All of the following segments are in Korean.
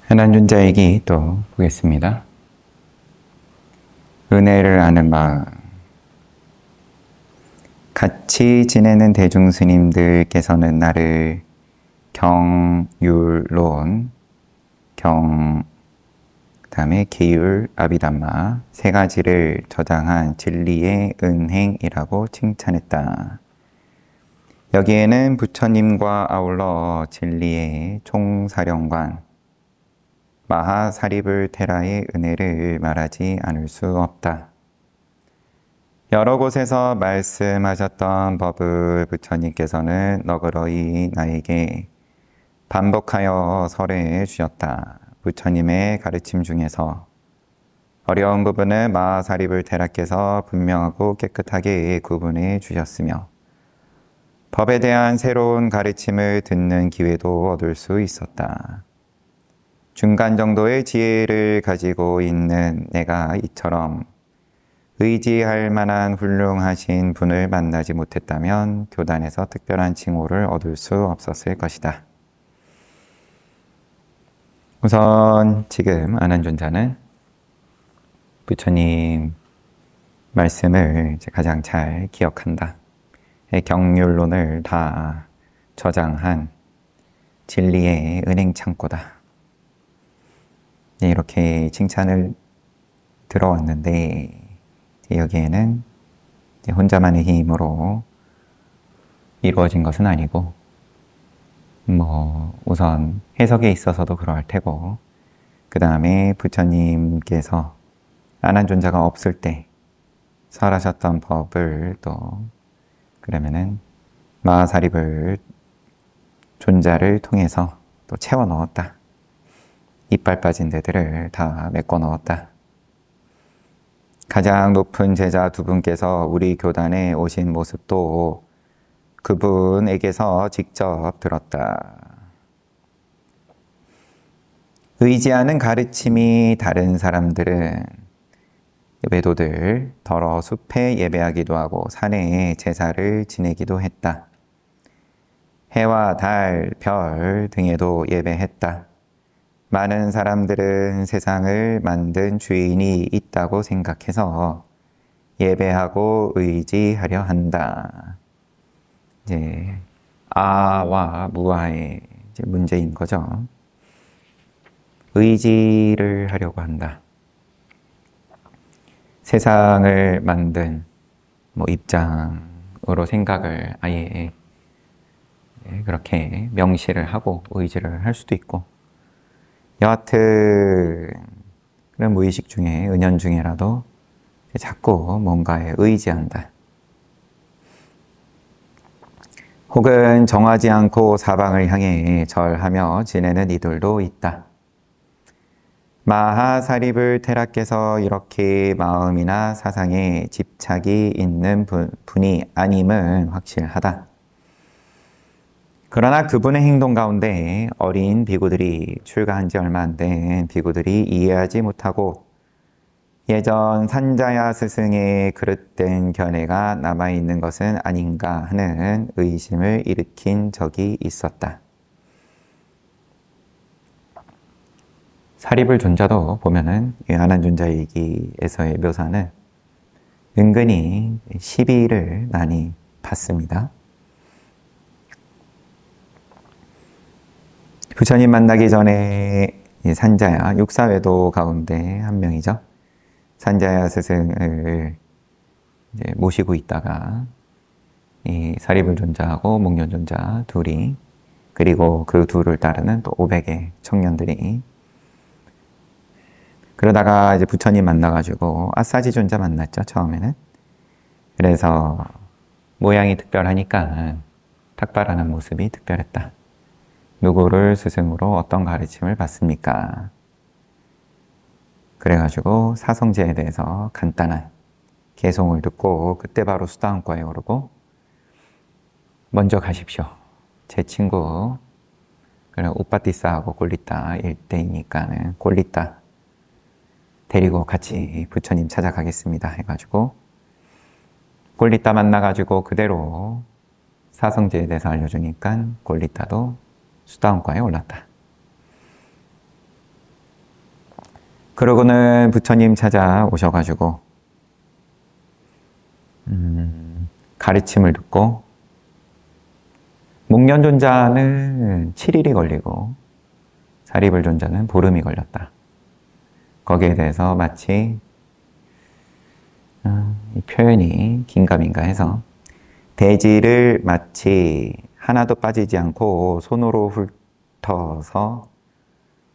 현안존자 얘기 또 보겠습니다. 은혜를 아는 마음. 같이 지내는 대중스님들께서는 나를 경율론, 그다음에 계율, 아비담마 세 가지를 저장한 진리의 은행이라고 칭찬했다. 여기에는 부처님과 아울러 진리의 총사령관 마하사리불테라의 은혜를 말하지 않을 수 없다. 여러 곳에서 말씀하셨던 법을 부처님께서는 너그러이 나에게 반복하여 설해 주셨다. 부처님의 가르침 중에서 어려운 부분을 마하사리불테라께서 분명하고 깨끗하게 구분해 주셨으며 법에 대한 새로운 가르침을 듣는 기회도 얻을 수 있었다. 중간 정도의 지혜를 가지고 있는 내가 이처럼 의지할 만한 훌륭하신 분을 만나지 못했다면 교단에서 특별한 칭호를 얻을 수 없었을 것이다. 우선 지금 아난존자는 부처님 말씀을 가장 잘 기억한다. 경륜론을 다 저장한 진리의 은행 창고다. 이렇게 칭찬을 들어왔는데 여기에는 혼자만의 힘으로 이루어진 것은 아니고 우선 해석에 있어서도 그러할 테고 그 다음에 부처님께서 아난존자가 없을 때 설하셨던 법을 또 그러면은 마하사리불 존자를 통해서 또 채워 넣었다. 이빨 빠진 데들을 다 메꿔 넣었다. 가장 높은 제자 두 분께서 우리 교단에 오신 모습도 그분에게서 직접 들었다. 의지하는 가르침이 다른 사람들은 외도들 더러 숲에 예배하기도 하고 산에 제사를 지내기도 했다. 해와 달, 별 등에도 예배했다. 많은 사람들은 세상을 만든 주인이 있다고 생각해서 예배하고 의지하려 한다. 이제 아와 무아의 문제인 거죠. 의지를 하려고 한다. 세상을 만든 입장으로 생각을 아예 그렇게 명시를 하고 의지를 할 수도 있고 여하튼 그런 무의식 중에 은연 중에라도 자꾸 뭔가에 의지한다. 혹은 정하지 않고 사방을 향해 절하며 지내는 이들도 있다. 마하사리불테라께서 이렇게 마음이나 사상에 집착이 있는 분이 아님은 확실하다. 그러나 그분의 행동 가운데 어린 비구들이 출가한 지 얼마 안 된 비구들이 이해하지 못하고 예전 산자야 스승의 그릇된 견해가 남아있는 것은 아닌가 하는 의심을 일으킨 적이 있었다. 사리불 존자도 보면은 아난존자 얘기에서의 묘사는 은근히 시비를 많이 받습니다. 부처님 만나기 전에 산자야, 육사외도 가운데 한 명이죠. 산자야 스승을 이제 모시고 있다가 이 사리불 존자하고 목련 존자 둘이 그리고 그 둘을 따르는 또 500의 청년들이 그러다가 이제 부처님 만나가지고 아사지 존자 만났죠, 처음에는. 그래서 모양이 특별하니까 탁발하는 모습이 특별했다. 누구를 스승으로 어떤 가르침을 받습니까? 그래가지고 사성제에 대해서 간단한 개송을 듣고 그때 바로 수다원과에 오르고 먼저 가십시오. 제 친구 우빠띠사하고 꼴리따 일대이니까는 꼴리따 데리고 같이 부처님 찾아가겠습니다 해가지고 꼴리따 만나가지고 그대로 사성제에 대해서 알려주니까 꼴리따도 수다원과에 올랐다. 그러고는 부처님 찾아오셔가지고 가르침을 듣고 목련존자는 7일이 걸리고 사리불존자는 보름이 걸렸다. 거기에 대해서 마치 이 표현이 긴가민가 해서 대지를 마치 하나도 빠지지 않고 손으로 훑어서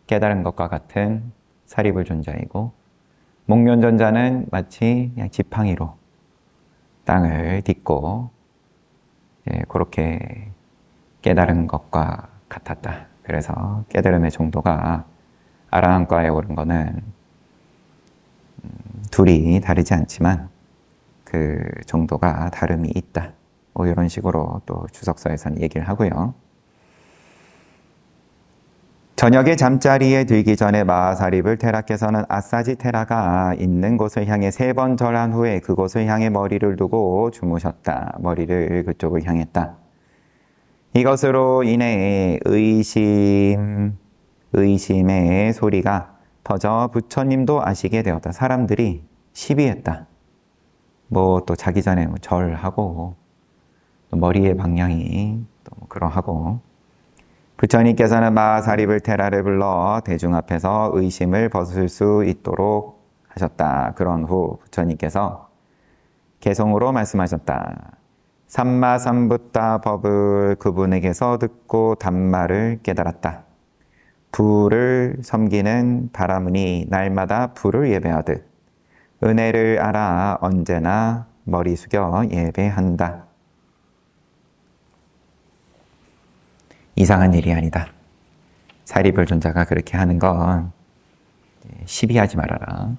깨달은 것과 같은 사리불존자이고 목련존자는 마치 그냥 지팡이로 땅을 딛고 그렇게 깨달은 것과 같았다. 그래서 깨달음의 정도가 아라한과에 오른 거는 둘이 다르지 않지만 그 정도가 다름이 있다. 뭐 이런 식으로 또 주석서에서는 얘기를 하고요. 저녁에 잠자리에 들기 전에 마하사립을 테라께서는 아사지 테라가 있는 곳을 향해 3번 절한 후에 그곳을 향해 머리를 두고 주무셨다. 머리를 그쪽을 향했다. 이것으로 인해 의심의 소리가 퍼져 부처님도 아시게 되었다. 사람들이 시비했다. 뭐 또 자기 전에 절하고 또 머리의 방향이 또 그러하고 부처님께서는 마하사립을 테라를 불러 대중 앞에서 의심을 벗을 수 있도록 하셨다. 그런 후 부처님께서 개성으로 말씀하셨다. 삼마삼부타 법을 그분에게서 듣고 단말을 깨달았다. 부를 섬기는 바라문이 날마다 부를 예배하듯 은혜를 알아 언제나 머리 숙여 예배한다. 이상한 일이 아니다. 사리불존자가 그렇게 하는 건 시비하지 말아라.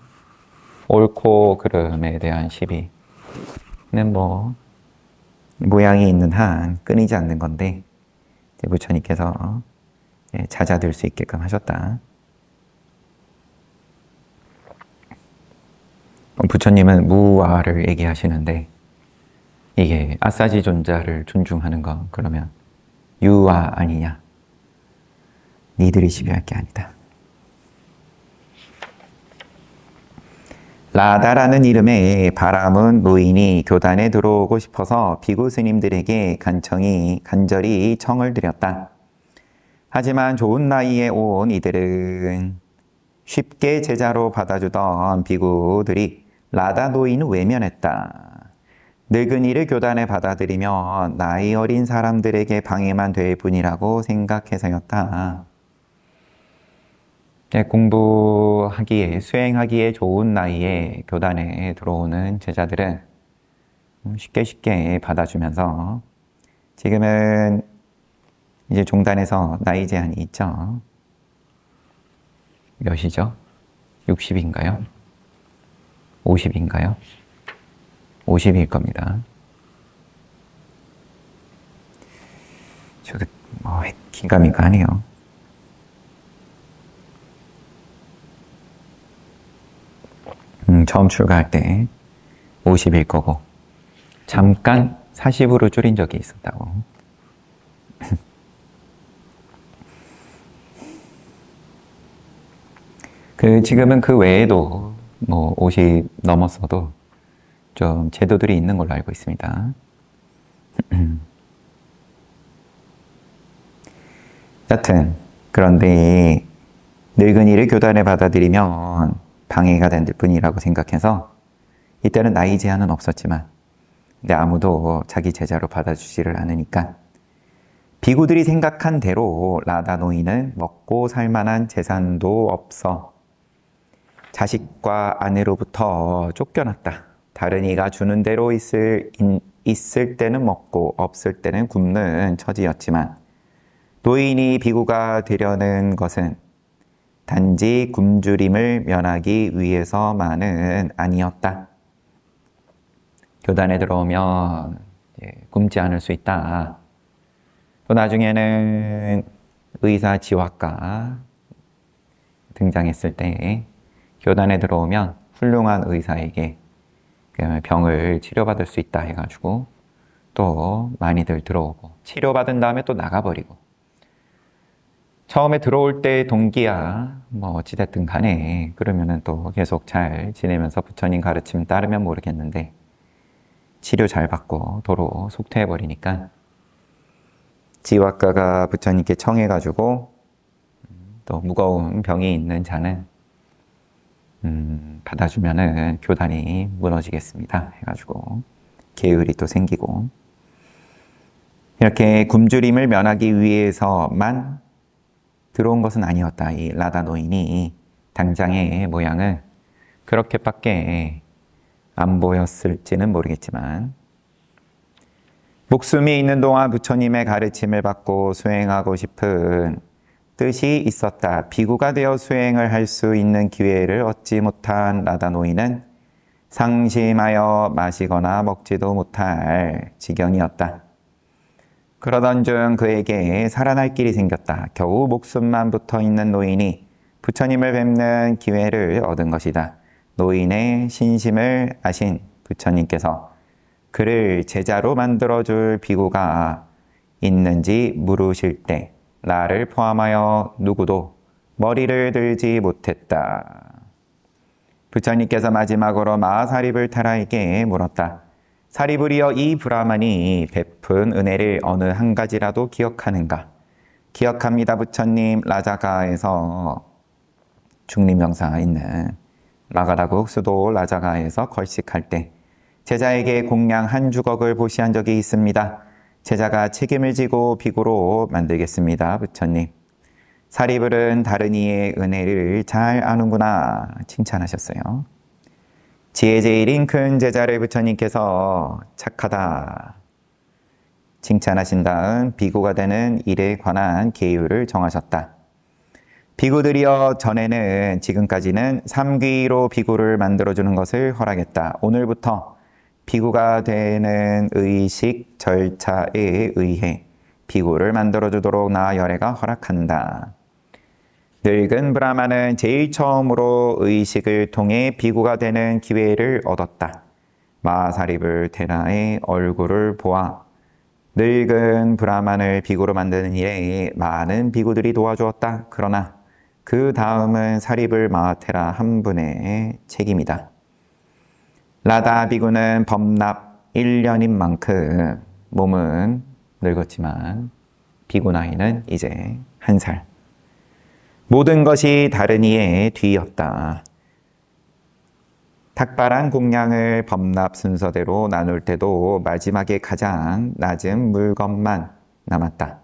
옳고 그름에 대한 시비는 뭐 모양이 있는 한 끊이지 않는 건데 부처님께서 잦아들 수 있게끔 하셨다. 부처님은 무와를 얘기하시는데 이게 아사지 존자를 존중하는 건 그러면 유아 아니냐? 니들이 시비할 게 아니다. 라다라는 이름의 바라문 노인이 교단에 들어오고 싶어서 비구 스님들에게 간절히 청을 드렸다. 하지만 좋은 나이에 온 이들은 쉽게 제자로 받아주던 비구들이 라다 노인을 외면했다. 늙은이를 교단에 받아들이면 나이 어린 사람들에게 방해만 될 뿐이라고 생각해서였다. 공부하기에, 수행하기에 좋은 나이에 교단에 들어오는 제자들은 쉽게 받아주면서 지금은 이제 종단에서 나이 제한이 있죠. 몇이죠? 60인가요? 50인가요? 50일 겁니다. 저도 긴가민가 하네요. 처음 출가할 때 50일 거고 잠깐 40으로 줄인 적이 있었다고. 지금은 그 외에도 뭐 50 넘었어도 좀 제도들이 있는 걸로 알고 있습니다. 여튼 그런데 늙은이를 교단에 받아들이면 방해가 될 뿐이라고 생각해서 이때는 나이 제한은 없었지만 근데 아무도 자기 제자로 받아주지를 않으니까 비구들이 생각한 대로 라다 노인은 먹고 살 만한 재산도 없어 자식과 아내로부터 쫓겨났다. 다른 이가 주는 대로 있을 때는 먹고 없을 때는 굶는 처지였지만 노인이 비구가 되려는 것은 단지 굶주림을 면하기 위해서만은 아니었다. 교단에 들어오면 굶지 않을 수 있다. 또 나중에는 의사 지화가 등장했을 때 교단에 들어오면 훌륭한 의사에게 병을 치료받을 수 있다 해가지고 또 많이들 들어오고 치료받은 다음에 또 나가버리고 처음에 들어올 때 동기야 뭐 어찌됐든 간에 그러면은 또 계속 잘 지내면서 부처님 가르침 따르면 모르겠는데 치료 잘 받고 도로 속퇴해버리니까 지와가가 부처님께 청해가지고 또 무거운 병이 있는 자는 받아주면은 교단이 무너지겠습니다 해가지고 계율이 또 생기고 이렇게 굶주림을 면하기 위해서만 들어온 것은 아니었다. 이 라다 노인이 당장의 모양은 그렇게밖에 안 보였을지는 모르겠지만 목숨이 있는 동안 부처님의 가르침을 받고 수행하고 싶은 뜻이 있었다. 비구가 되어 수행을 할 수 있는 기회를 얻지 못한 라다 노인은 상심하여 마시거나 먹지도 못할 지경이었다. 그러던 중 그에게 살아날 길이 생겼다. 겨우 목숨만 붙어 있는 노인이 부처님을 뵙는 기회를 얻은 것이다. 노인의 신심을 아신 부처님께서 그를 제자로 만들어줄 비구가 있는지 물으실 때 나를 포함하여 누구도 머리를 들지 못했다. 부처님께서 마지막으로 마하사립을 테라에게 물었다. 사리불이여 이 브라만이 베푼 은혜를 어느 한 가지라도 기억하는가? 기억합니다 부처님. 라자가에서 중림명사 있는 라가다국 수도 라자가에서 걸식할 때 제자에게 공양 한 주걱을 보시한 적이 있습니다. 제자가 책임을 지고 비구로 만들겠습니다 부처님. 사리불은 다른 이의 은혜를 잘 아는구나 칭찬하셨어요. 지혜 제일인 큰 제자를 부처님께서 착하다 칭찬하신 다음 비구가 되는 일에 관한 계율을 정하셨다. 비구들이여 전에는 지금까지는 삼귀로 비구를 만들어주는 것을 허락했다. 오늘부터 비구가 되는 의식 절차에 의해 비구를 만들어주도록 나 열애가 허락한다. 늙은 브라마는 제일 처음으로 의식을 통해 비구가 되는 기회를 얻었다. 마하사립을 테라의 얼굴을 보아 늙은 브라만을 비구로 만드는 일에 많은 비구들이 도와주었다. 그러나 그 다음은 사립을 마하테라 한 분의 책임이다. 라다 비구는 범납 1년인 만큼 몸은 늙었지만 비구 나이는 이제 1살. 모든 것이 다른 이의 뒤였다. 탁발한 공양을 범납 순서대로 나눌 때도 마지막에 가장 낮은 물건만 남았다.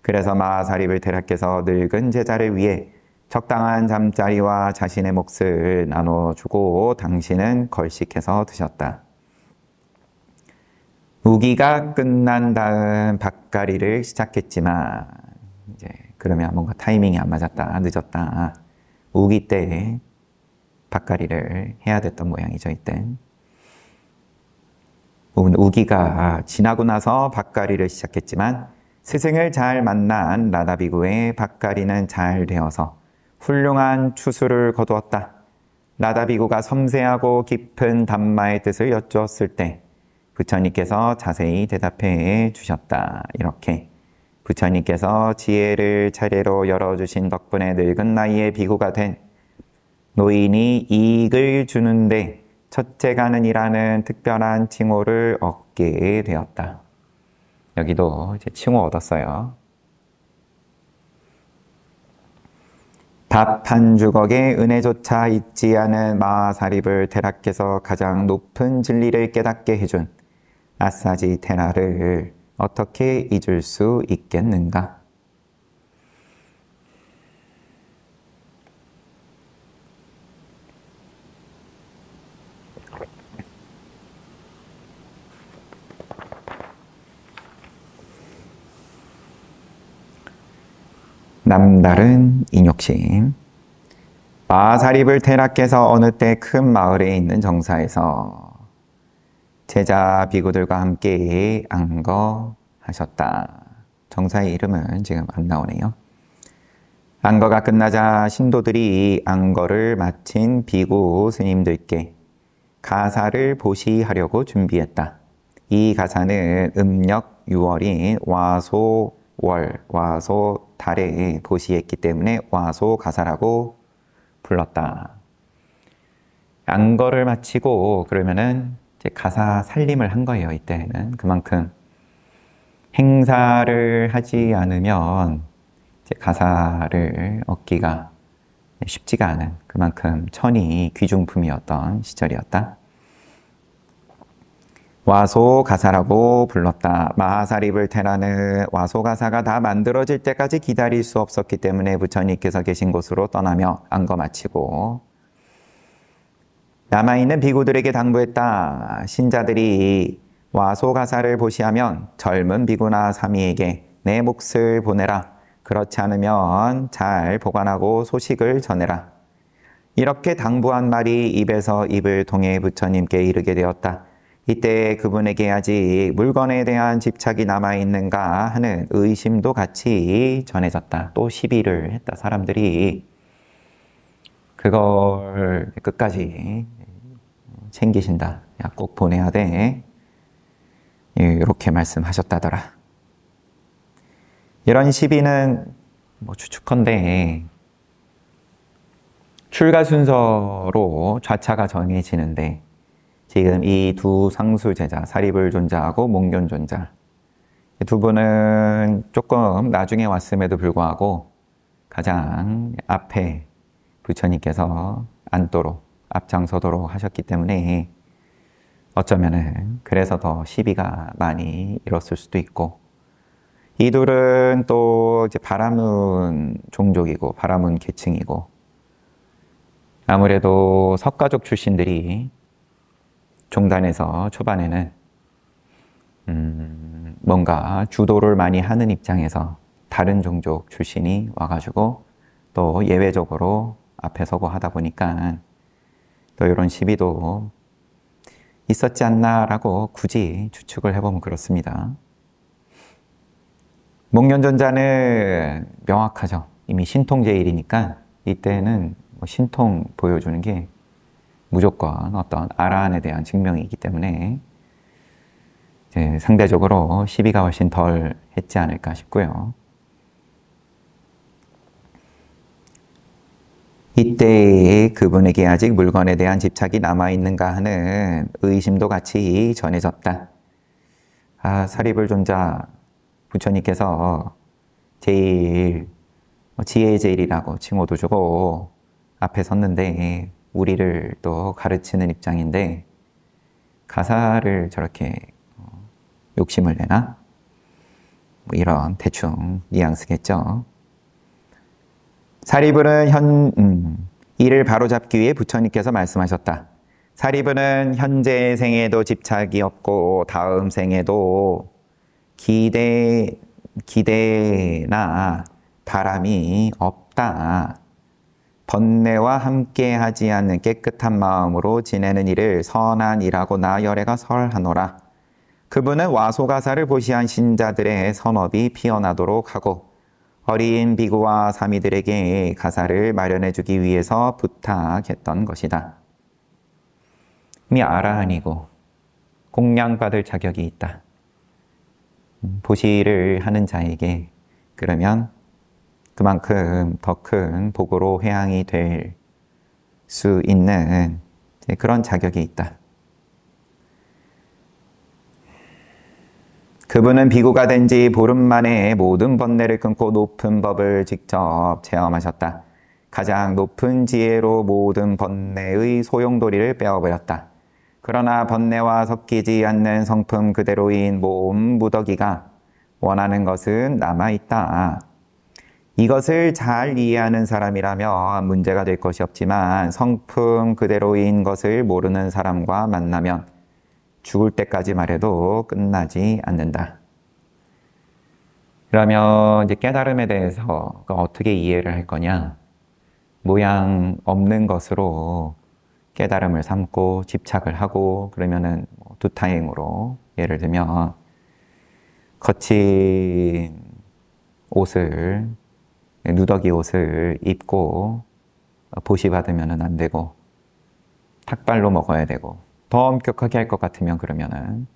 그래서 마하사립을 대략께서 늙은 제자를 위해 적당한 잠자리와 자신의 몫을 나눠주고 당신은 걸식해서 드셨다. 우기가 끝난 다음 밭가리를 시작했지만 이제 그러면 뭔가 타이밍이 안 맞았다, 늦었다. 우기 때 밭가리를 해야 됐던 모양이죠, 이때. 우기가 지나고 나서 밭가리를 시작했지만 스승을 잘 만난 라다비구의 밭가리는 잘 되어서 훌륭한 추수를 거두었다. 라다비구가 섬세하고 깊은 담마의 뜻을 여쭈었을 때 부처님께서 자세히 대답해 주셨다. 이렇게 부처님께서 지혜를 차례로 열어주신 덕분에 늙은 나이에 비구가 된 노인이 이익을 주는데 첫째가는이라는 특별한 칭호를 얻게 되었다. 여기도 이제 칭호 얻었어요. 밥 한 주걱의 은혜조차 잊지 않은 마하사립을 테라께서 가장 높은 진리를 깨닫게 해준 아사지 테라를 어떻게 잊을 수 있겠는가? 남다른 인욕심. 마하사립을 테라께서 어느 때 큰 마을에 있는 정사에서 제자 비구들과 함께 안거하셨다. 정사의 이름은 지금 안 나오네요. 안거가 끝나자 신도들이 안거를 마친 비구 스님들께 가사를 보시하려고 준비했다. 이 가사는 음력 6월인 와소월, 와소달 달에 보시했기 때문에 와소가사라고 불렀다. 안거를 마치고 그러면은 이제 가사 살림을 한 거예요. 이때는 그만큼 행사를 하지 않으면 이제 가사를 얻기가 쉽지가 않은 그만큼 천이 귀중품이었던 시절이었다. 와소가사라고 불렀다. 마하사립을 테라는 와소가사가 다 만들어질 때까지 기다릴 수 없었기 때문에 부처님께서 계신 곳으로 떠나며 안거 마치고 남아있는 비구들에게 당부했다. 신자들이 와소가사를 보시하면 젊은 비구나 사미에게 내 몫을 보내라. 그렇지 않으면 잘 보관하고 소식을 전해라. 이렇게 당부한 말이 입에서 입을 통해 부처님께 이르게 되었다. 이때 그분에게 아직 물건에 대한 집착이 남아있는가 하는 의심도 같이 전해졌다. 또 시비를 했다. 사람들이 그걸 끝까지 챙기신다. 야, 꼭 보내야 돼. 이렇게 말씀하셨다더라. 이런 시비는 뭐 추측컨대 출가 순서로 좌차가 정해지는데 지금 이 두 상수 제자, 사리불 존자하고 몽견 존자 두 분은 조금 나중에 왔음에도 불구하고 가장 앞에 부처님께서 앉도록 앞장서도록 하셨기 때문에 어쩌면은 그래서 더 시비가 많이 일었을 수도 있고 이 둘은 또 이제 바라문 종족이고 바라문 계층이고 아무래도 석가족 출신들이 종단에서 초반에는 뭔가 주도를 많이 하는 입장에서 다른 종족 출신이 와가지고 또 예외적으로 앞에 서고 하다 보니까 또 이런 시비도 있었지 않나라고 굳이 추측을 해보면 그렇습니다. 목련존자는 명확하죠. 이미 신통제일이니까 이때는 뭐 신통 보여주는 게 무조건 어떤 아라한에 대한 증명이기 때문에 이제 상대적으로 시비가 훨씬 덜 했지 않을까 싶고요. 이때 그분에게 아직 물건에 대한 집착이 남아있는가 하는 의심도 같이 전해졌다. 사리불 존자 부처님께서 제일 지혜의 제일이라고 칭호도 주고 앞에 섰는데 우리를 또 가르치는 입장인데 가사를 저렇게 욕심을 내나? 뭐 이런 대충 뉘앙스겠죠. 사리불은 이를 바로잡기 위해 부처님께서 말씀하셨다. 사리불은 현재 생에도 집착이 없고 다음 생에도 기대나 바람이 없다. 번뇌와 함께하지 않는 깨끗한 마음으로 지내는 일을 선한 일하고 나열애가 설하노라. 그분은 와소가사를 보시한 신자들의 선업이 피어나도록 하고 어린 비구와 사미들에게 가사를 마련해주기 위해서 부탁했던 것이다. 이미 아라한이고 공양받을 자격이 있다. 보시를 하는 자에게 그러면 그만큼 더 큰 복으로 회항이 될 수 있는 그런 자격이 있다. 그분은 비구가 된 지 보름 만에 모든 번뇌를 끊고 높은 법을 직접 체험하셨다. 가장 높은 지혜로 모든 번뇌의 소용돌이를 빼어버렸다. 그러나 번뇌와 섞이지 않는 성품 그대로인 몸 무더기가 원하는 것은 남아있다. 이것을 잘 이해하는 사람이라면 문제가 될 것이 없지만 성품 그대로인 것을 모르는 사람과 만나면 죽을 때까지 말해도 끝나지 않는다. 그러면 이제 깨달음에 대해서 어떻게 이해를 할 거냐? 모양 없는 것으로 깨달음을 삼고 집착을 하고 그러면은 두타행으로 예를 들면 거친 옷을 누더기 옷을 입고 보시받으면 안 되고 탁발로 먹어야 되고 더 엄격하게 할 것 같으면 그러면은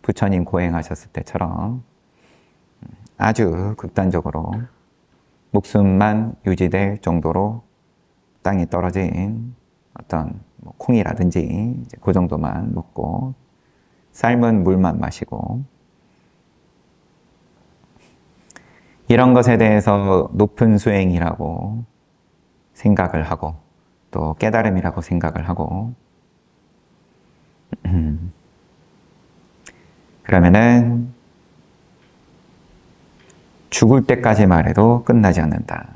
부처님 고행하셨을 때처럼 아주 극단적으로 목숨만 유지될 정도로 땅에 떨어진 어떤 뭐 콩이라든지 이제 그 정도만 먹고 삶은 물만 마시고 이런 것에 대해서 높은 수행이라고 생각을 하고 또 깨달음이라고 생각을 하고 그러면은 죽을 때까지만 해도 끝나지 않는다.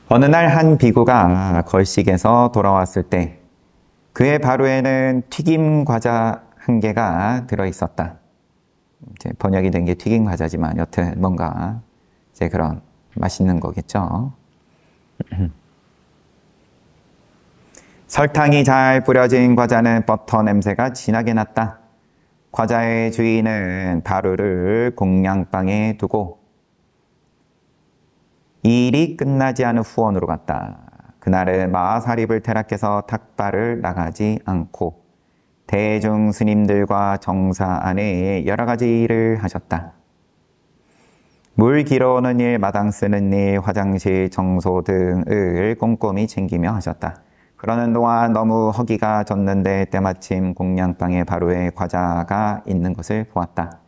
어느 날 한 비구가 걸식에서 돌아왔을 때 그의 바루에는 튀김 과자 한 개가 들어있었다. 이제 번역이 된 게 튀김 과자지만 여튼 뭔가 이제 그런 맛있는 거겠죠. 설탕이 잘 뿌려진 과자는 버터 냄새가 진하게 났다. 과자의 주인은 바루를 공양방에 두고 일이 끝나지 않은 후원으로 갔다. 그날은 마하사립을 태락해서 탁발을 나가지 않고 대중 스님들과 정사 안에 여러 가지 일을 하셨다. 물 길어오는 일, 마당 쓰는 일, 화장실 청소 등을 꼼꼼히 챙기며 하셨다. 그러는 동안 너무 허기가 졌는데 때마침 공양방에 바루에 과자가 있는 것을 보았다.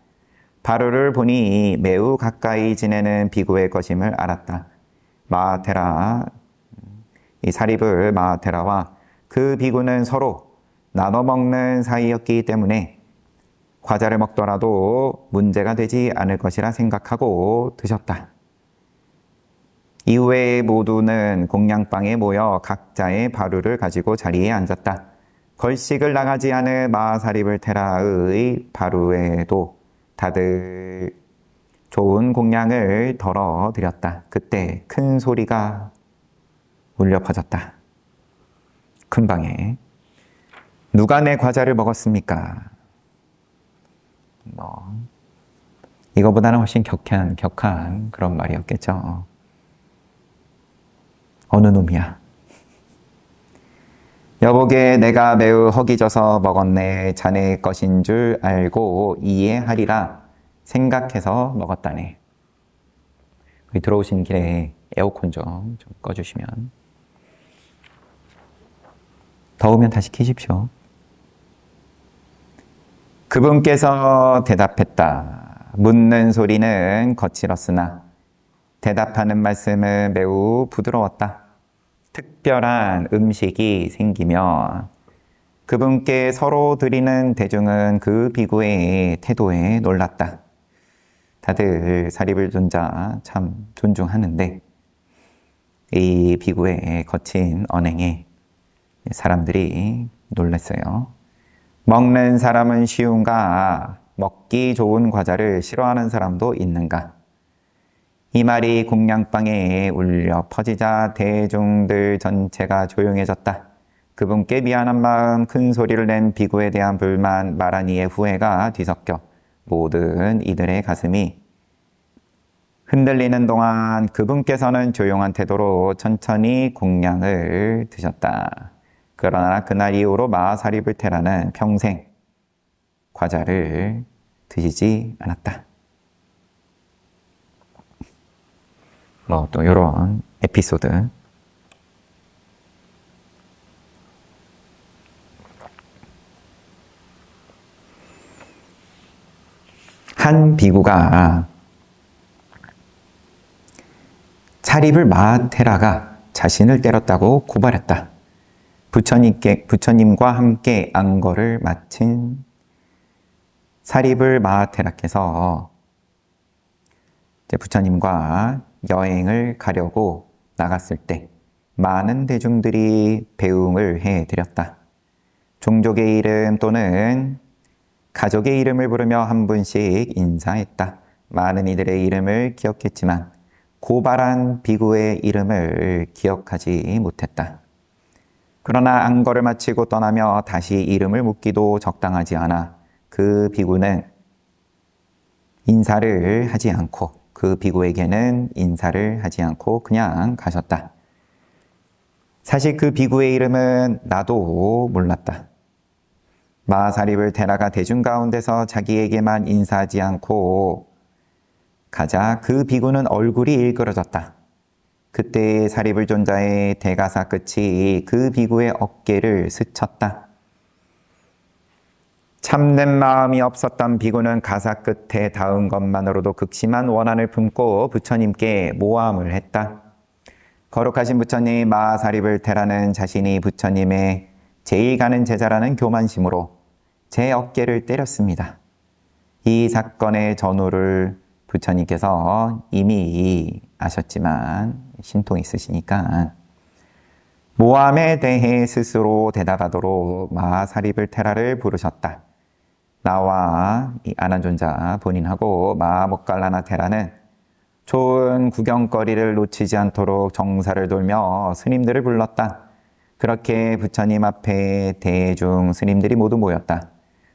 바루를 보니 매우 가까이 지내는 비구의 것임을 알았다. 마하테라, 이 사립을 마하테라와 그 비구는 서로 나눠 먹는 사이였기 때문에 과자를 먹더라도 문제가 되지 않을 것이라 생각하고 드셨다. 이후에 모두는 공양방에 모여 각자의 바루를 가지고 자리에 앉았다. 걸식을 나가지 않은 마하사립을 테라의 바루에도 다들 좋은 공양을 덜어 드렸다. 그때 큰 소리가 울려 퍼졌다. 큰 방에 누가 내 과자를 먹었습니까? 이거보다는 훨씬 격한 그런 말이었겠죠. 어느 놈이야? 여보게 내가 매우 허기져서 먹었네. 자네 것인 줄 알고 이해하리라 생각해서 먹었다네. 들어오신 길에 에어컨 좀 꺼주시면. 더우면 다시 켜십시오. 그분께서 대답했다. 묻는 소리는 거칠었으나 대답하는 말씀은 매우 부드러웠다. 특별한 음식이 생기며 그분께 서로 드리는 대중은 그 비구의 태도에 놀랐다. 다들 사립을 존자 참 존중하는데 이 비구의 거친 언행에 사람들이 놀랐어요. 먹는 사람은 쉬운가? 먹기 좋은 과자를 싫어하는 사람도 있는가? 이 말이 공양방에 울려 퍼지자 대중들 전체가 조용해졌다. 그분께 미안한 마음, 큰 소리를 낸 비구에 대한 불만, 말한 이의 후회가 뒤섞여 모든 이들의 가슴이 흔들리는 동안 그분께서는 조용한 태도로 천천히 공양을 드셨다. 그러나 그날 이후로 마하사립을 테라는 평생 과자를 드시지 않았다. 또 이런 에피소드. 한 비구가 사립을 마하테라가 자신을 때렸다고 고발했다. 부처님과 함께 안거를 마친 사립을 마하테라께서 부처님과 여행을 가려고 나갔을 때 많은 대중들이 배웅을 해드렸다. 종족의 이름 또는 가족의 이름을 부르며 한 분씩 인사했다. 많은 이들의 이름을 기억했지만 고발한 비구의 이름을 기억하지 못했다. 그러나 안거를 마치고 떠나며 다시 이름을 묻기도 적당하지 않아 그 비구는 인사를 하지 않고 그 비구에게는 인사를 하지 않고 그냥 가셨다. 사실 그 비구의 이름은 나도 몰랐다. 마하사립을 테라가 대중 가운데서 자기에게만 인사하지 않고 가자 그 비구는 얼굴이 일그러졌다. 그때 사리불존자의 대가사 끝이 그 비구의 어깨를 스쳤다. 참된 마음이 없었던 비구는 가사 끝에 닿은 것만으로도 극심한 원한을 품고 부처님께 모함을 했다. 거룩하신 부처님 마하사리불테라는 자신이 부처님의 제일 가는 제자라는 교만심으로 제 어깨를 때렸습니다. 이 사건의 전후를 부처님께서 이미 아셨지만 신통이 있으시니까 모함에 대해 스스로 대답하도록 마하사리불테라를 부르셨다. 나와 이 아난존자 본인하고 마하모갈라나 테라는 좋은 구경거리를 놓치지 않도록 정사를 돌며 스님들을 불렀다. 그렇게 부처님 앞에 대중 스님들이 모두 모였다.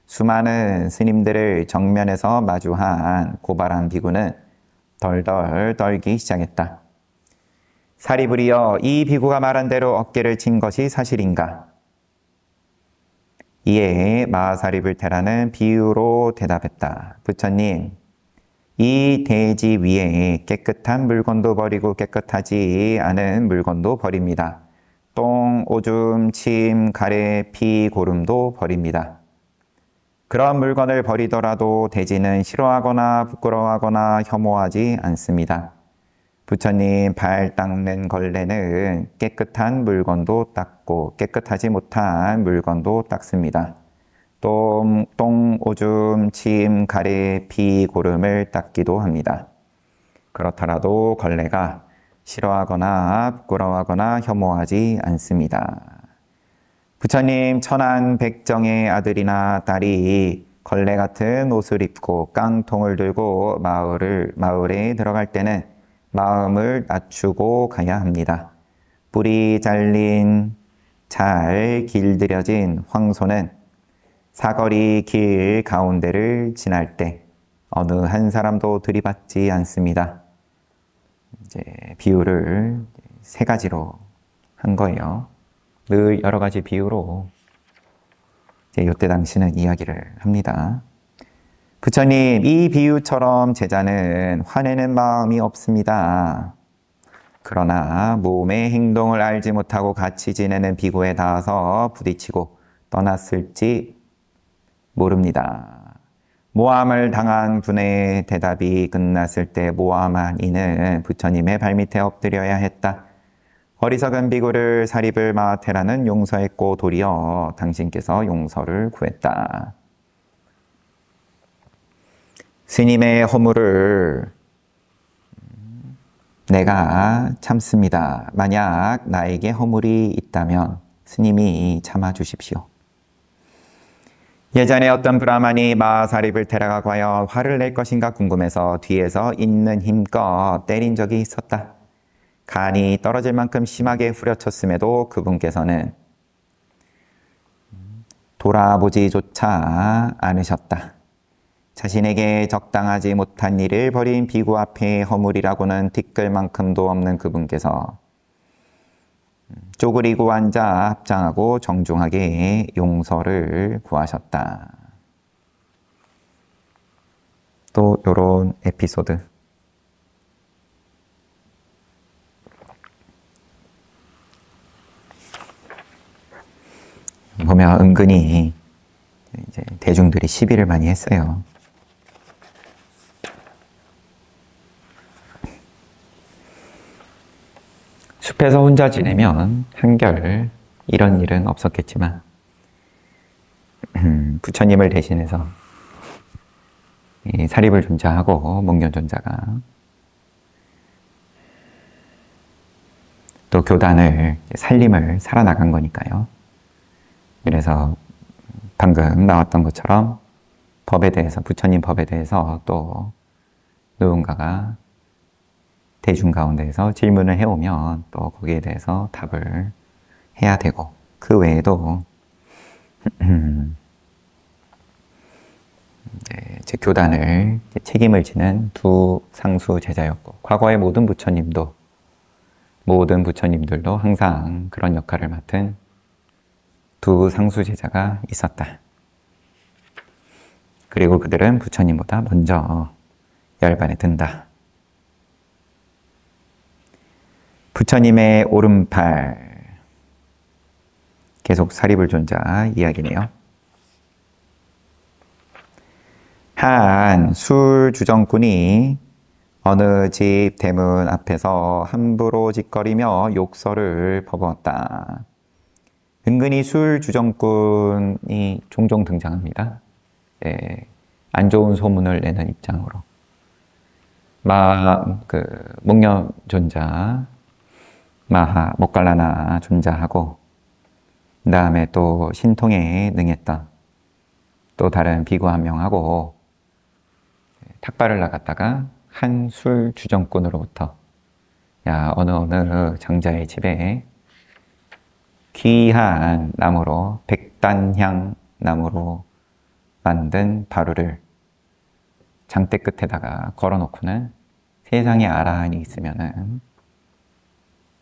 수많은 스님들을 정면에서 마주한 고발한 비구는 덜덜 떨기 시작했다. 사리불이여, 이 비구가 말한 대로 어깨를 친 것이 사실인가? 이에 마하사리불테라는 비유로 대답했다. 부처님, 이 대지 위에 깨끗한 물건도 버리고 깨끗하지 않은 물건도 버립니다. 똥, 오줌, 침, 가래, 피, 고름도 버립니다. 그런 물건을 버리더라도 대지는 싫어하거나 부끄러워하거나 혐오하지 않습니다. 부처님 발 닦는 걸레는 깨끗한 물건도 닦고 깨끗하지 못한 물건도 닦습니다. 똥, 오줌, 침, 가래, 피, 고름을 닦기도 합니다. 그렇더라도 걸레가 싫어하거나 부끄러워하거나 혐오하지 않습니다. 부처님 천한 백정의 아들이나 딸이 걸레 같은 옷을 입고 깡통을 들고 마을에 들어갈 때는 마음을 낮추고 가야 합니다. 뿌리 잘린 잘 길들여진 황소는 사거리 길 가운데를 지날 때 어느 한 사람도 들이받지 않습니다. 이제 비유를 세 가지로 한 거예요. 늘 여러 가지 비유로 이제 이때 당시는 이야기를 합니다. 부처님, 이 비유처럼 제자는 화내는 마음이 없습니다. 그러나 몸의 행동을 알지 못하고 같이 지내는 비구에 닿아서 부딪히고 떠났을지 모릅니다. 모함을 당한 분의 대답이 끝났을 때 모함한 이는 부처님의 발밑에 엎드려야 했다. 어리석은 비구를 사리불 마하테라는 용서했고 도리어 당신께서 용서를 구했다. 스님의 허물을 내가 참습니다. 만약 나에게 허물이 있다면 스님이 참아주십시오. 예전에 어떤 브라만이 마하사리불테라가 과연 화를 낼 것인가 궁금해서 뒤에서 있는 힘껏 때린 적이 있었다. 간이 떨어질 만큼 심하게 후려쳤음에도 그분께서는 돌아보지조차 않으셨다. 자신에게 적당하지 못한 일을 벌인 비구 앞에 허물이라고는 티끌 만큼도 없는 그분께서 쪼그리고 앉아 합장하고 정중하게 용서를 구하셨다. 또 이런 에피소드. 보면 은근히 이제 대중들이 시비를 많이 했어요. 숲에서 혼자 지내면 한결 이런 일은 없었겠지만 부처님을 대신해서 이 사리불존자하고 목련존자가 또 교단을 살림을 살아나간 거니까요. 그래서 방금 나왔던 것처럼 법에 대해서, 부처님 법에 대해서 또 누군가가 대중 가운데에서 질문을 해오면 또 거기에 대해서 답을 해야 되고, 그 외에도 제 교단을 책임을 지는 두 상수 제자였고, 과거의 모든 부처님들도 항상 그런 역할을 맡은 두 상수 제자가 있었다. 그리고 그들은 부처님보다 먼저 열반에 든다. 부처님의 오른팔. 계속 사리불존자 이야기네요. 한 술주정꾼이 어느 집 대문 앞에서 함부로 짓거리며 욕설을 퍼부었다. 은근히 술주정꾼이 종종 등장합니다. 예, 안 좋은 소문을 내는 입장으로. 목념존자, 모갈라나 존자하고, 그 다음에 또 신통에 능했던 또 다른 비구 한 명하고 탁발을 나갔다가 한 술주정꾼으로부터 어느 장자의 집에 귀한 나무로 백단향 나무로 만든 바루를 장대 끝에다가 걸어놓고는 세상에 아라한이 있으면은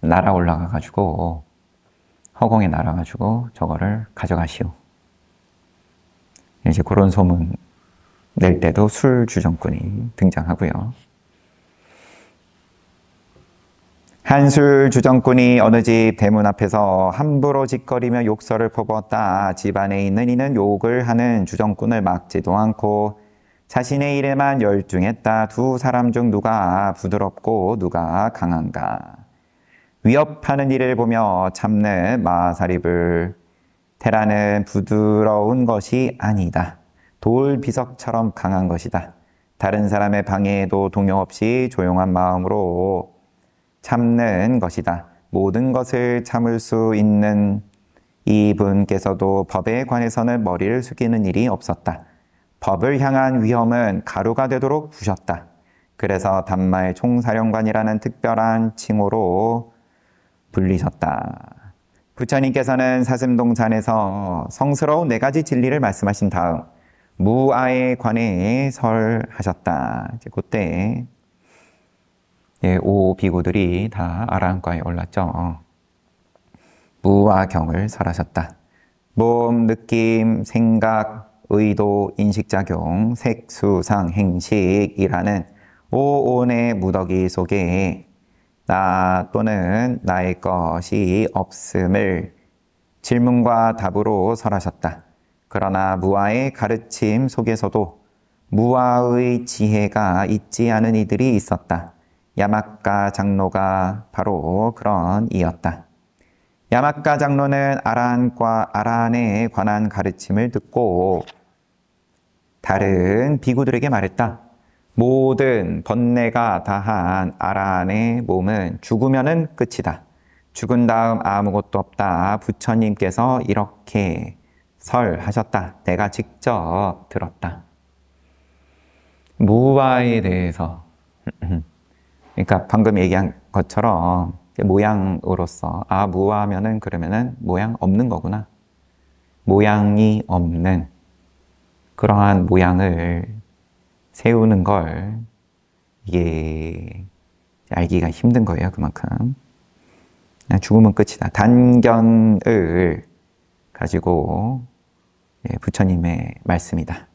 날아 올라가가지고 허공에 날아가지고 저거를 가져가시오. 이제 그런 소문 낼 때도 술주정꾼이 등장하고요. 한 술주정꾼이 어느 집 대문 앞에서 함부로 짓거리며 욕설을 퍼부었다. 집 안에 있는 이는 욕을 하는 주정꾼을 막지도 않고 자신의 일에만 열중했다. 두 사람 중 누가 부드럽고 누가 강한가. 위협하는 이를 보며 참는 마사립을 테라는 부드러운 것이 아니다. 돌 비석처럼 강한 것이다. 다른 사람의 방해에도 동요 없이 조용한 마음으로 참는 것이다. 모든 것을 참을 수 있는 이분께서도 법에 관해서는 머리를 숙이는 일이 없었다. 법을 향한 위험은 가루가 되도록 부셨다. 그래서 단마의 총사령관이라는 특별한 칭호로 불리셨다. 부처님께서는 사슴동산에서 성스러운 4가지 진리를 말씀하신 다음 무아에 관해 설하셨다. 이제 그때 5비구들이 다 아라한과에 올랐죠. 무아경을 설하셨다. 몸, 느낌, 생각, 의도, 인식작용, 색수상, 행식이라는 5온의 무더기 속에 나 또는 나의 것이 없음을 질문과 답으로 설하셨다. 그러나 무아의 가르침 속에서도 무아의 지혜가 있지 않은 이들이 있었다. 야마카 장로가 바로 그런 이였다. 야마카 장로는 아라한에 관한 가르침을 듣고 다른 비구들에게 말했다. 모든 번뇌가 다한 아라한의 몸은 죽으면은 끝이다. 죽은 다음 아무것도 없다. 부처님께서 이렇게 설하셨다. 내가 직접 들었다. 무아에 대해서 그러니까 방금 얘기한 것처럼 모양으로서 무아하면은 그러면은 모양 없는 거구나. 모양이 없는 그러한 모양을 세우는 걸 이게 알기가 힘든 거예요. 그만큼 죽으면 끝이다. 단견을 가지고 부처님의 말씀이다.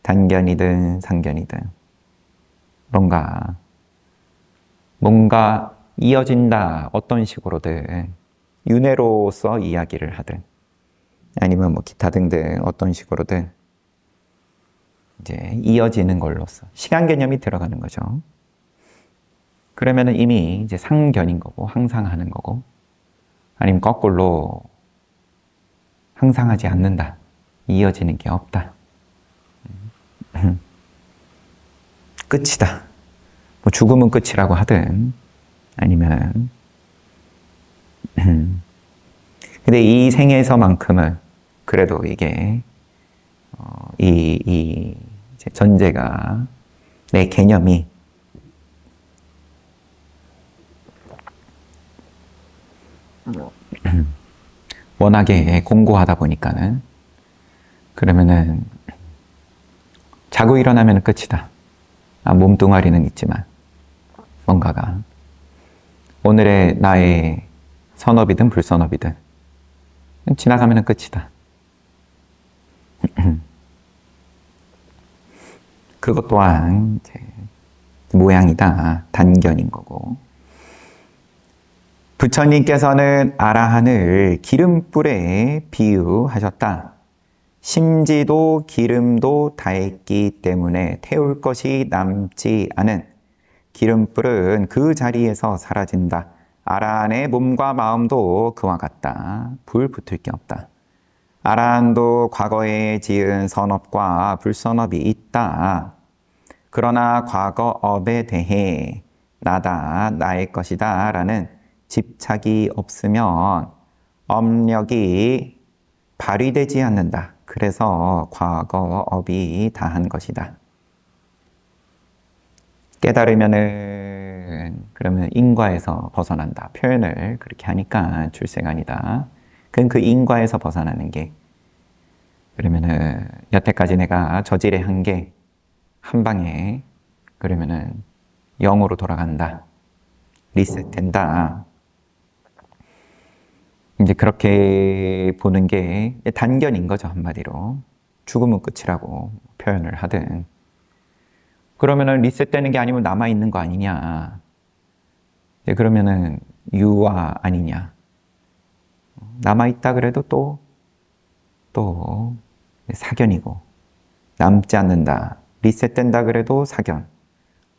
단견이든 상견이든 뭔가 이어진다. 어떤 식으로든 윤회로서 이야기를 하든 아니면 기타 등등 어떤 식으로든 이제 이어지는 걸로써 시간 개념이 들어가는 거죠. 그러면은 이미 이제 상견인 거고 항상하는 거고 아니면 거꾸로 항상하지 않는다. 이어지는 게 없다. 끝이다. 죽음은 끝이라고 하든 아니면 근데 이 생에서만큼은 그래도 이게 이제 전제가 내 개념이 워낙에 공고하다 보니까는 그러면은 자고 일어나면 끝이다. 몸뚱아리는 있지만 뭔가가 오늘의 나의 선업이든 불선업이든 지나가면 끝이다. 그것 또한 이제 모양이다. 단견인 거고 부처님께서는 아라한을 기름불에 비유하셨다. 심지도 기름도 닳기 때문에 태울 것이 남지 않은 기름불은 그 자리에서 사라진다. 아라한의 몸과 마음도 그와 같다. 불 붙을 게 없다. 아라한도 과거에 지은 선업과 불선업이 있다. 그러나 과거업에 대해 나다, 나의 것이다 라는 집착이 없으면 업력이 발휘되지 않는다. 그래서 과거업이 다한 것이다. 깨달으면은 그러면 인과에서 벗어난다. 표현을 그렇게 하니까 출세간이다. 그건 그 인과에서 벗어나는 게 그러면은 여태까지 내가 저지레 한 게 한 방에 그러면은 0으로 돌아간다. 리셋된다. 이제 그렇게 보는 게 단견인 거죠, 한마디로. 죽음은 끝이라고 표현을 하든. 그러면은 리셋되는 게 아니면 남아있는 거 아니냐. 그러면은 유아 아니냐. 남아있다 그래도 또 사견이고, 남지 않는다. 리셋된다 그래도 사견.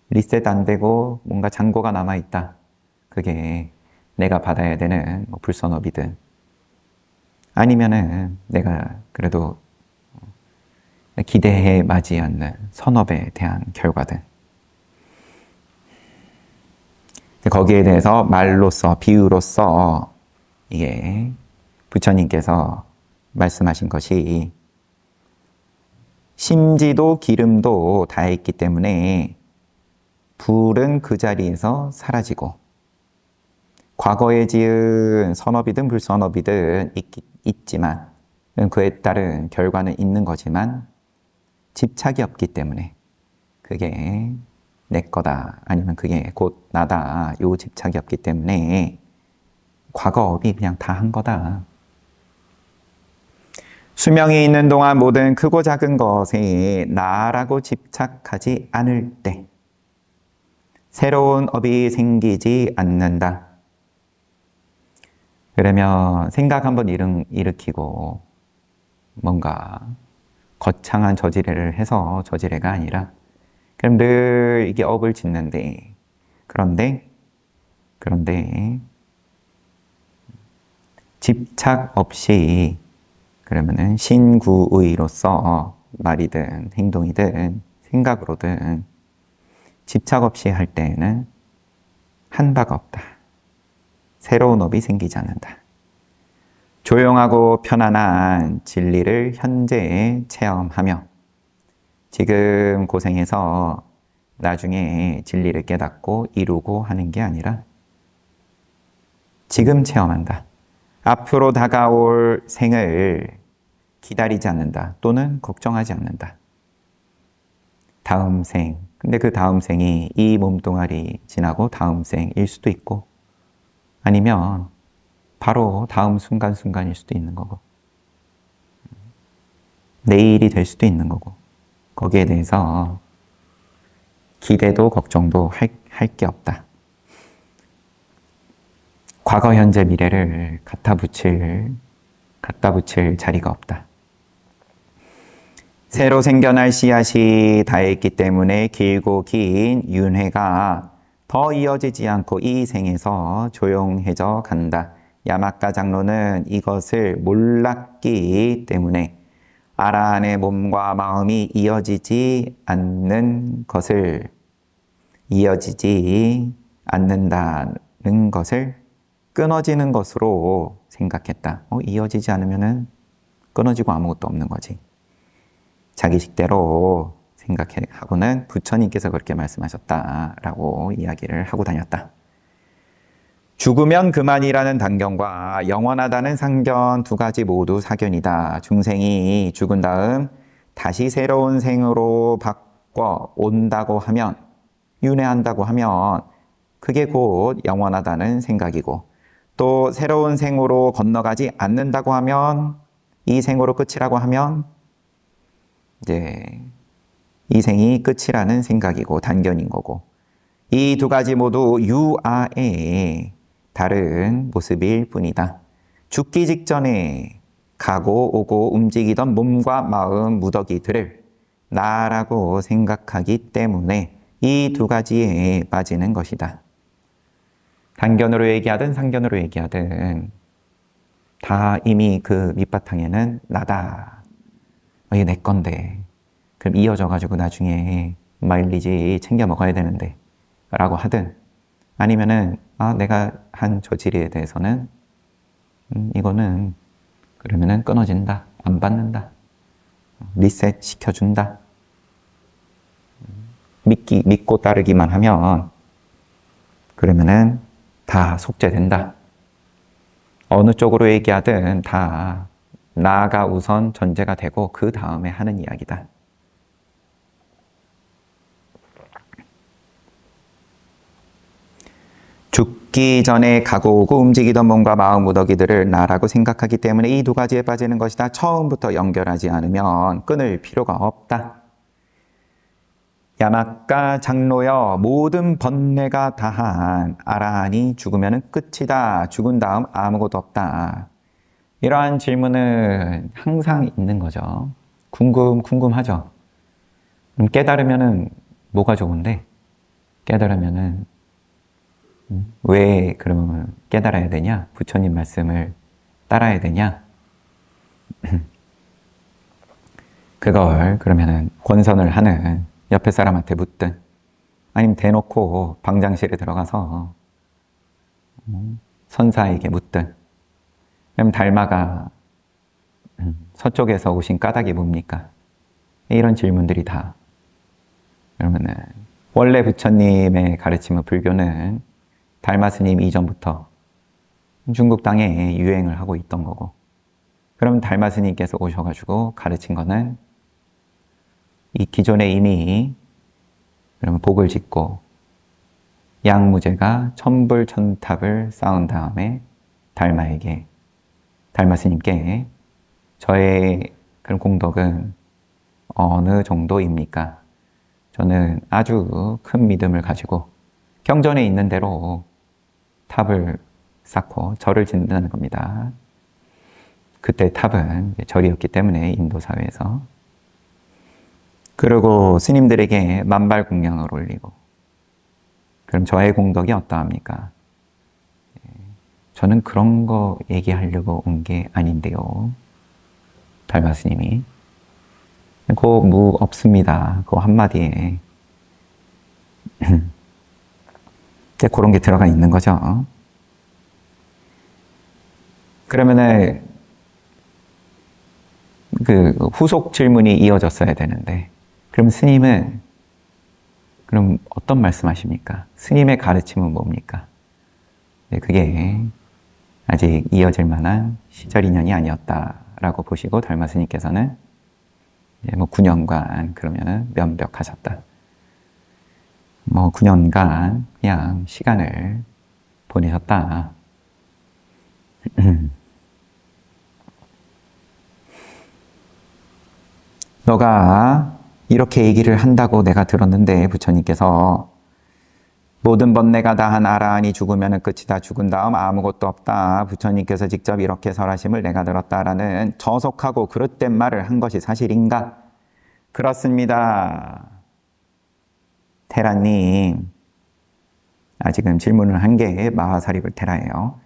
리셋 안 되고 뭔가 잔고가 남아있다. 그게 내가 받아야 되는 불선업이든 아니면은 내가 그래도 기대해 마지 않는 선업에 대한 결과든 거기에 대해서 말로써 비유로써 이게 부처님께서 말씀하신 것이 심지도 기름도 다 있기 때문에 불은 그 자리에서 사라지고 과거에 지은 선업이든 불선업이든 있지만 그에 따른 결과는 있는 거지만 집착이 없기 때문에 그게 내 거다 아니면 그게 곧 나다 요 집착이 없기 때문에 과거업이 그냥 다 한 거다. 수명이 있는 동안 모든 크고 작은 것에 나라고 집착하지 않을 때 새로운 업이 생기지 않는다. 그러면 생각 한번 일으키고 뭔가 거창한 저지레를 해서 저지레가 아니라 그럼 늘 이게 업을 짓는데 그런데 집착 없이 그러면은 신구의로서 말이든 행동이든 생각으로든 집착 없이 할 때에는 한 바가 없다. 새로운 업이 생기지 않는다. 조용하고 편안한 진리를 현재 체험하며 지금 고생해서 나중에 진리를 깨닫고 이루고 하는 게 아니라 지금 체험한다. 앞으로 다가올 생을 기다리지 않는다. 또는 걱정하지 않는다. 다음 생. 근데 그 다음 생이 이 몸뚱아리 지나고 다음 생일 수도 있고 아니면 바로 다음 순간순간일 수도 있는 거고 내일이 될 수도 있는 거고 거기에 대해서 기대도 걱정도 할 게 없다. 과거, 현재, 미래를 갖다 붙일 자리가 없다. 새로 생겨날 씨앗이 닿았기 때문에 길고 긴 윤회가 더 이어지지 않고 이 생에서 조용해져 간다. 야마카 장로는 이것을 몰랐기 때문에 아라한의 몸과 마음이 이어지지 않는다는 것을 끊어지는 것으로 생각했다. 이어지지 않으면은 끊어지고 아무것도 없는 거지. 자기 식대로 생각하고는 부처님께서 그렇게 말씀하셨다라고 이야기를 하고 다녔다. 죽으면 그만이라는 단견과 영원하다는 상견 두 가지 모두 사견이다. 중생이 죽은 다음 다시 새로운 생으로 바꿔 온다고 하면, 윤회한다고 하면 그게 곧 영원하다는 생각이고 또 새로운 생으로 건너가지 않는다고 하면 이 생으로 끝이라고 하면 이제 이 생이 끝이라는 생각이고 단견인 거고 이 두 가지 모두 유아에 다른 모습일 뿐이다. 죽기 직전에 가고 오고 움직이던 몸과 마음 무더기들을 나라고 생각하기 때문에 이 두 가지에 빠지는 것이다. 단견으로 얘기하든 상견으로 얘기하든 다 이미 그 밑바탕에는 나다. 이게 내 건데. 그럼 이어져가지고 나중에 마일리지 챙겨 먹어야 되는데 라고 하든 아니면은 내가 한 저질에 대해서는 이거는 그러면은 끊어진다. 안 받는다. 리셋 시켜준다. 믿고 따르기만 하면 그러면은 다 속죄된다. 어느 쪽으로 얘기하든 다 나가 우선 전제가 되고 그 다음에 하는 이야기다. 죽기 전에 가고 오고 움직이던 몸과 마음 무더기들을 나라고 생각하기 때문에 이 두 가지에 빠지는 것이다. 처음부터 연결하지 않으면 끊을 필요가 없다. 야마가 장로여 모든 번뇌가 다한 아라한이 죽으면 끝이다. 죽은 다음 아무것도 없다. 이러한 질문은 항상 있는 거죠. 궁금하죠. 그럼 깨달으면은 뭐가 좋은데? 깨달으면은 왜 그러면 깨달아야 되냐? 부처님 말씀을 따라야 되냐? 그걸 그러면은 권선을 하는 옆에 사람한테 묻든 아니면 대놓고 방장실에 들어가서 선사에게 묻든 그럼 달마가 서쪽에서 오신 까닭이 뭡니까? 이런 질문들이 다 그러면은 원래 부처님의 가르침은 불교는 달마 스님 이전부터 중국 땅에 유행을 하고 있던 거고 그럼 달마 스님께서 오셔가지고 가르친 거는 이 기존에 이미 그러면 복을 짓고 양무제가 천불천탑을 쌓은 다음에 달마 스님께 저의 그런 공덕은 어느 정도입니까? 저는 아주 큰 믿음을 가지고 경전에 있는 대로 탑을 쌓고 절을 짓는다는 겁니다. 그때 탑은 절이었기 때문에 인도 사회에서 그리고 스님들에게 만발 공양을 올리고 그럼 저의 공덕이 어떠합니까? 저는 그런 거 얘기하려고 온 게 아닌데요. 달마 스님이 그 없습니다. 그 한마디에 그런 게 들어가 있는 거죠. 그러면은 그 후속 질문이 이어졌어야 되는데 그럼 스님은 그럼 어떤 말씀하십니까? 스님의 가르침은 뭡니까? 그게 아직 이어질 만한 시절 인연이 아니었다라고 보시고 달마 스님께서는 9년간 그러면은 면벽하셨다. 9년간 그냥 시간을 보내셨다. 너가 이렇게 얘기를 한다고 내가 들었는데 부처님께서 모든 번뇌가 다한 아라한이 죽으면 끝이다. 죽은 다음 아무것도 없다. 부처님께서 직접 이렇게 설하심을 내가 들었다라는 저속하고 그릇된 말을 한 것이 사실인가? 그렇습니다. 테라님, 지금 질문을 한 게 마하사리불 테라예요.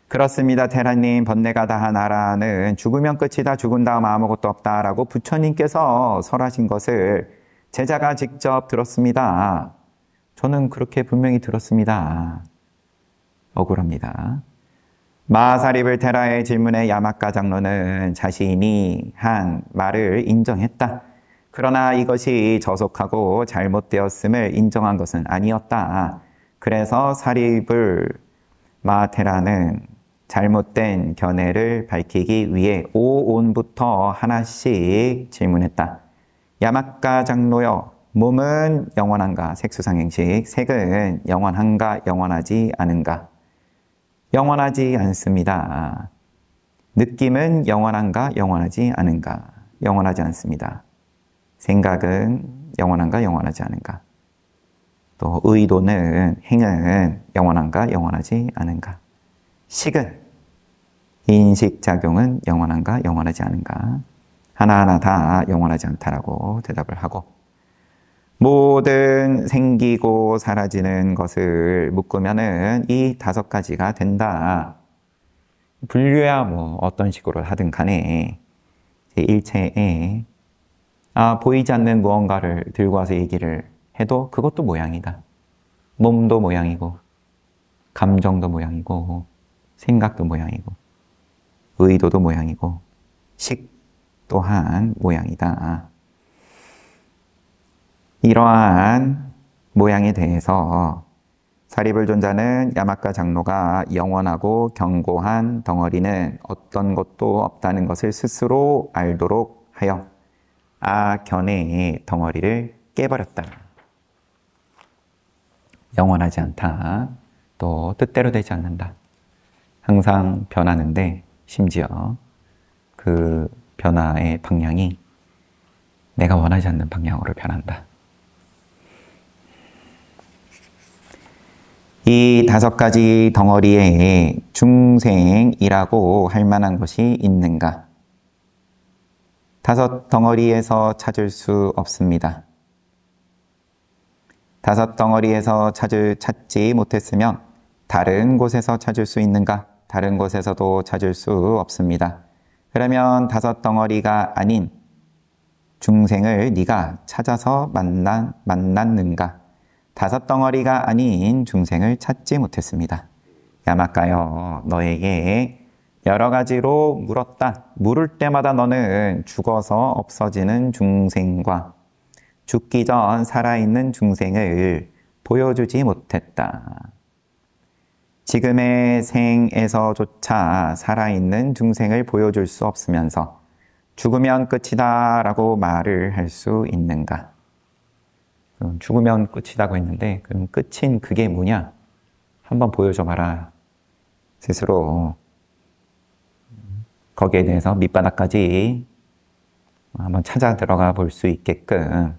그렇습니다. 테라님, 번뇌가 다한 아라한은 죽으면 끝이다. 죽은 다음 아무것도 없다라고 부처님께서 설하신 것을 제자가 직접 들었습니다. 저는 그렇게 분명히 들었습니다. 억울합니다. 마하사리불 테라의 질문에 야마가 장로는 자신이 한 말을 인정했다. 그러나 이것이 저속하고 잘못되었음을 인정한 것은 아니었다. 그래서 사리불 마테라는 잘못된 견해를 밝히기 위해 오온부터 하나씩 질문했다. 야마가 장로여, 몸은 영원한가? 색수상행식. 색은 영원한가? 영원하지 않은가? 영원하지 않습니다. 느낌은 영원한가? 영원하지 않은가? 영원하지 않습니다. 생각은 영원한가? 영원하지 않은가? 또 의도는, 행은 영원한가? 영원하지 않은가? 식은 인식작용은 영원한가 영원하지 않은가? 하나하나 다 영원하지 않다라고 대답을 하고, 모든 생기고 사라지는 것을 묶으면은 이 5가지가 된다. 분류야 뭐 어떤 식으로 하든 간에 일체에 보이지 않는 무언가를 들고 와서 얘기를 해도 그것도 모양이다. 몸도 모양이고 감정도 모양이고 생각도 모양이고 의도도 모양이고 식 또한 모양이다. 이러한 모양에 대해서 사리불존자는 야마카 장로가 영원하고 견고한 덩어리는 어떤 것도 없다는 것을 스스로 알도록 하여 견해의 덩어리를 깨버렸다. 영원하지 않다. 또 뜻대로 되지 않는다. 항상 변하는데 심지어 그 변화의 방향이 내가 원하지 않는 방향으로 변한다. 이 5가지 덩어리에 중생이라고 할 만한 것이 있는가? 5 덩어리에서 찾을 수 없습니다. 5 덩어리에서 찾지 못했으면 다른 곳에서 찾을 수 있는가? 다른 곳에서도 찾을 수 없습니다. 그러면 5 덩어리가 아닌 중생을 네가 찾아서 만났는가? 5 덩어리가 아닌 중생을 찾지 못했습니다. 야마카여, 너에게 여러 가지로 물었다. 물을 때마다 너는 죽어서 없어지는 중생과 죽기 전 살아있는 중생을 보여주지 못했다. 지금의 생에서조차 살아있는 중생을 보여줄 수 없으면서 죽으면 끝이다 라고 말을 할 수 있는가? 죽으면 끝이라고 했는데 그럼 끝인 그게 뭐냐? 한번 보여줘봐라. 스스로 거기에 대해서 밑바닥까지 한번 찾아 들어가 볼 수 있게끔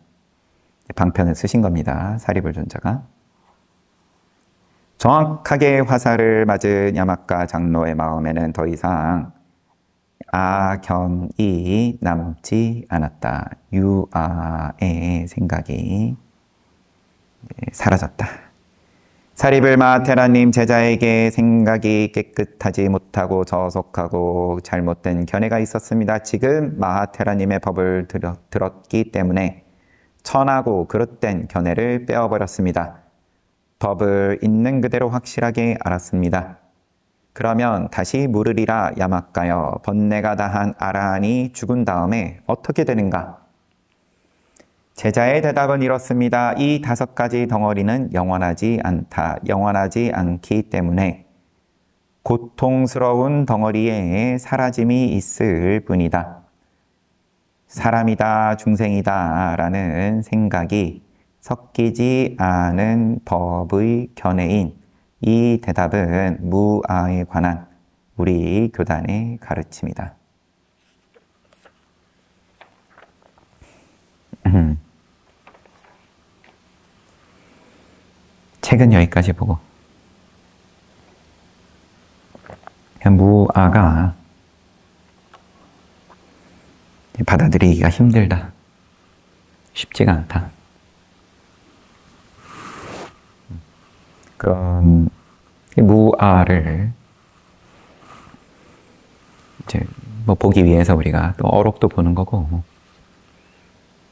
방편을 쓰신 겁니다. 사리불존자가. 정확하게 화살을 맞은 야마카 장로의 마음에는 더 이상 견이 남지 않았다. 유아의 생각이 사라졌다. 사리불 마하테라님 제자에게 생각이 깨끗하지 못하고 저속하고 잘못된 견해가 있었습니다. 지금 마하테라님의 법을 들었기 때문에 천하고 그릇된 견해를 빼어버렸습니다. 법을 있는 그대로 확실하게 알았습니다. 그러면 다시 물으리라. 야마카여, 번뇌가 다한 아라한이 죽은 다음에 어떻게 되는가? 제자의 대답은 이렇습니다. 이 5가지 덩어리는 영원하지 않다. 영원하지 않기 때문에 고통스러운 덩어리에 사라짐이 있을 뿐이다. 사람이다, 중생이다 라는 생각이 섞이지 않은 법의 견해인 이 대답은 무아에 관한 우리 교단의 가르침이다. 책은 여기까지 보고 무아가 받아들이기가 힘들다. 쉽지가 않다. 그런 무아를 이제 뭐 보기 위해서 우리가 또 어록도 보는 거고,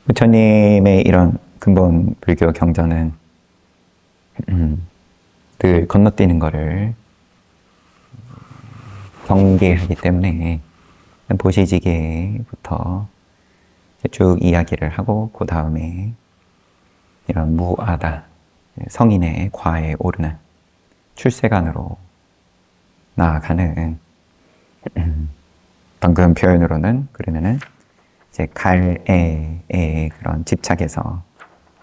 부처님의 이런 근본 불교 경전은 늘 건너뛰는 거를 경계하기 때문에 보시지계부터 쭉 이야기를 하고 그 다음에 이런 무아다, 성인의 과에 오르는 출세관으로 나아가는 방금 표현으로는 그러면은 이제 갈애의 그런 집착에서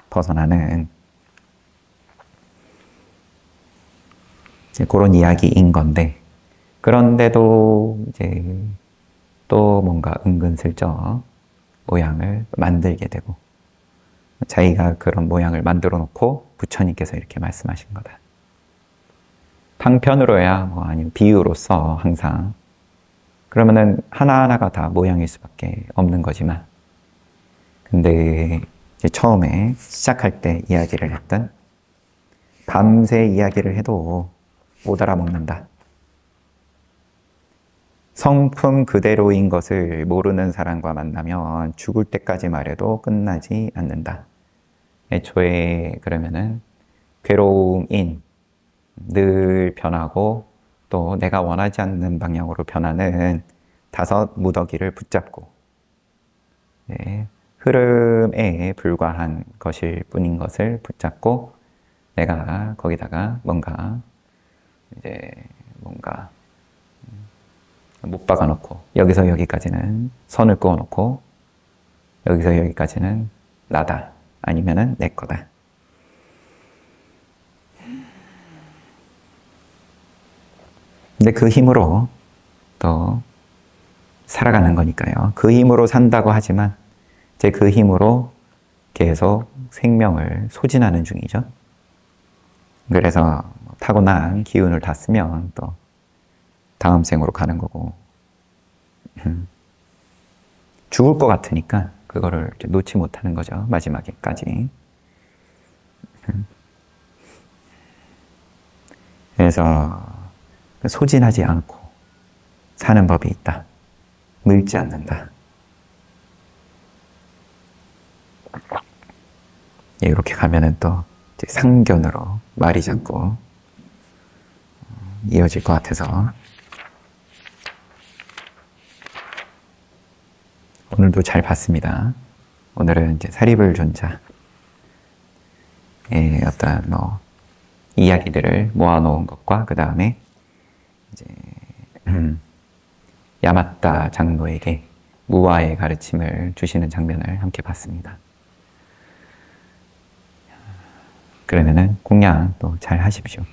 벗어나는 그런 이야기인 건데, 그런데도 이제 또 뭔가 은근슬쩍 모양을 만들게 되고, 자기가 그런 모양을 만들어 놓고 부처님께서 이렇게 말씀하신 거다. 방편으로야 뭐 아니면 비유로서 항상 그러면은 하나하나가 다 모양일 수밖에 없는 거지만 근데 이제 처음에 시작할 때 이야기를 했던 밤새 이야기를 해도 못 알아먹는다. 성품 그대로인 것을 모르는 사람과 만나면 죽을 때까지 말해도 끝나지 않는다. 애초에 그러면은 괴로움인 늘 변하고 또 내가 원하지 않는 방향으로 변하는 5 무더기를 붙잡고 네, 흐름에 불과한 것일 뿐인 것을 붙잡고 내가 거기다가 뭔가 못 박아놓고 여기서 여기까지는 선을 그어놓고 여기서 여기까지는 나다 아니면은 내 거다. 근데 그 힘으로 또 살아가는 거니까요. 그 힘으로 산다고 하지만 이제 그 힘으로 계속 생명을 소진하는 중이죠. 그래서 타고난 기운을 다 쓰면 또 다음 생으로 가는 거고 죽을 것 같으니까 그거를 놓지 못하는 거죠. 마지막에까지. 그래서 소진하지 않고 사는 법이 있다. 늙지 않는다. 이렇게 가면은 또 상견으로 말이 자꾸 이어질 것 같아서 오늘도 잘 봤습니다. 오늘은 이제 사리불존자의 어떤 이야기들을 모아놓은 것과 그 다음에 이제 야마타 장로에게 무아의 가르침을 주시는 장면을 함께 봤습니다. 그러면은 공양 또 잘 하십시오.